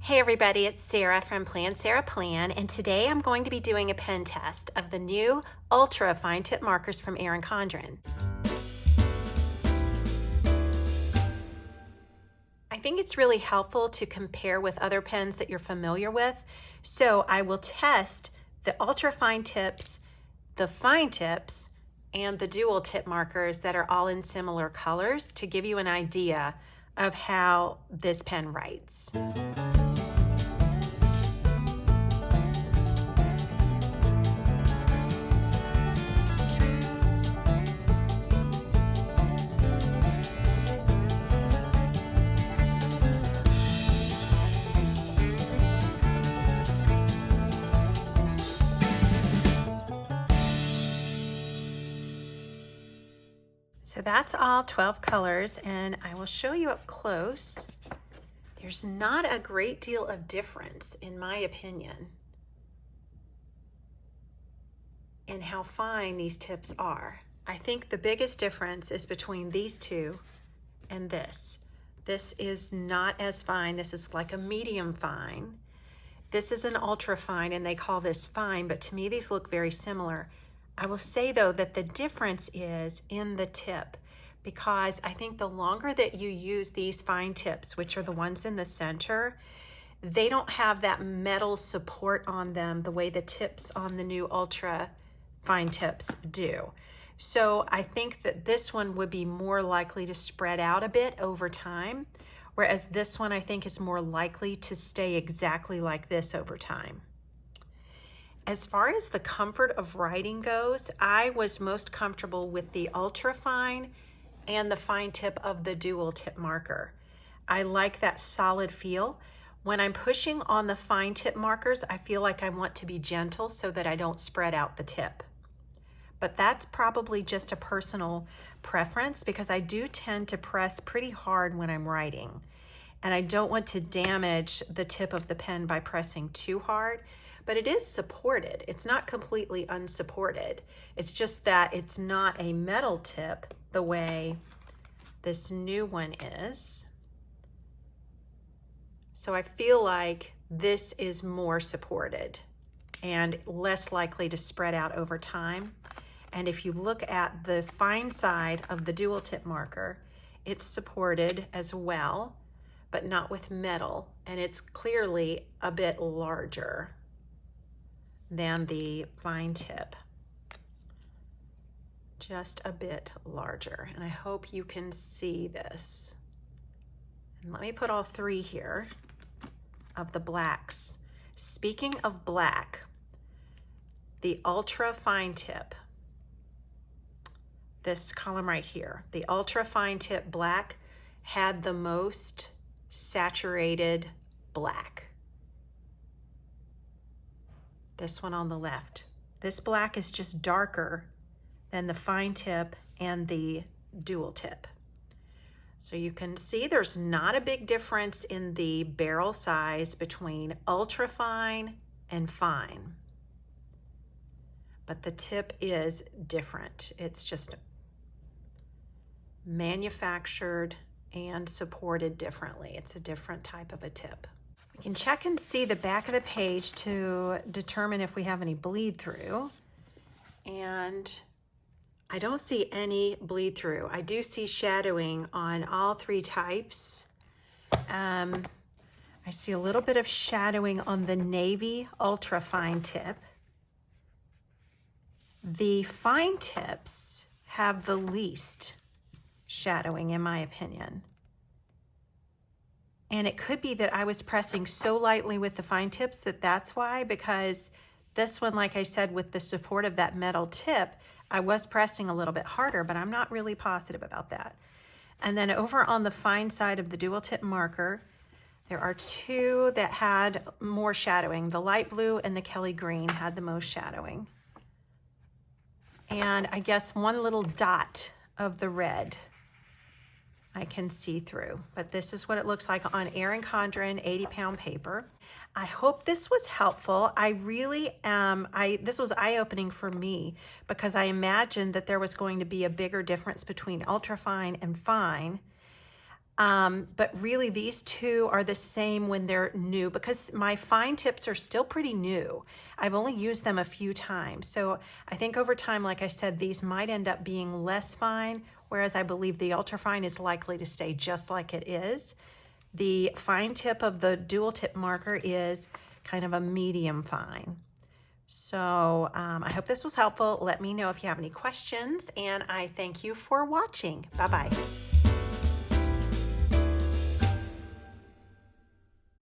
Hey everybody, it's Sarah from Plan Sarah Plan, and today I'm going to be doing a pen test of the new Ultra Fine Tip markers from Erin Condren. I think it's really helpful to compare with other pens that you're familiar with, so I will test the Ultra Fine Tips, the Fine Tips, and the Dual Tip markers that are all in similar colors to give you an idea of how this pen writes. So that's all 12 colors, and I will show you up close. There's not a great deal of difference, in my opinion, in how fine these tips are. I think the biggest difference is between these two and this. This is not as fine. This is like a medium fine. This is an ultra fine, and they call this fine, but to me these look very similar. I will say though that the difference is in the tip, because I think the longer that you use these fine tips, which are the ones in the center, they don't have that metal support on them the way the tips on the new ultra fine tips do. So I think that this one would be more likely to spread out a bit over time, whereas this one I think is more likely to stay exactly like this over time. As far as the comfort of writing goes, I was most comfortable with the ultra fine and the fine tip of the dual tip marker. I like that solid feel. When I'm pushing on the fine tip markers, I feel like I want to be gentle so that I don't spread out the tip. But that's probably just a personal preference, because I do tend to press pretty hard when I'm writing, and I don't want to damage the tip of the pen by pressing too hard. But it is supported. It's not completely unsupported. It's just that it's not a metal tip the way this new one is. So I feel like this is more supported and less likely to spread out over time. And if you look at the fine side of the dual tip marker, it's supported as well, but not with metal, and it's clearly a bit larger than the fine tip, just a bit larger. And I hope you can see this. And let me put all three here of the blacks. Speaking of black, the ultra fine tip, this column right here, the ultra fine tip black had the most saturated black. This one on the left. This black is just darker than the fine tip and the dual tip. So you can see there's not a big difference in the barrel size between ultra fine and fine. But the tip is different. It's just manufactured and supported differently. It's a different type of a tip. We can check and see the back of the page to determine if we have any bleed through. And I don't see any bleed through. I do see shadowing on all three types. I see a little bit of shadowing on the navy ultra fine tip. The fine tips have the least shadowing, in my opinion. And it could be that I was pressing so lightly with the fine tips that's why, because this one, like I said, with the support of that metal tip, I was pressing a little bit harder, but I'm not really positive about that. And then over on the fine side of the dual tip marker, there are two that had more shadowing. The light blue and the Kelly green had the most shadowing. And I guess one little dot of the red I can see through, but this is what it looks like on Erin Condren 80-pound paper. I hope this was helpful. I really this was eye-opening for me, because I imagined that there was going to be a bigger difference between ultrafine and fine. But really these two are the same when they're new because my fine tips are still pretty new. I've only used them a few times. So I think over time, like I said, these might end up being less fine, whereas I believe the ultra fine is likely to stay just like it is. The fine tip of the dual tip marker is kind of a medium fine. So I hope this was helpful. Let me know if you have any questions, and I thank you for watching. Bye-bye.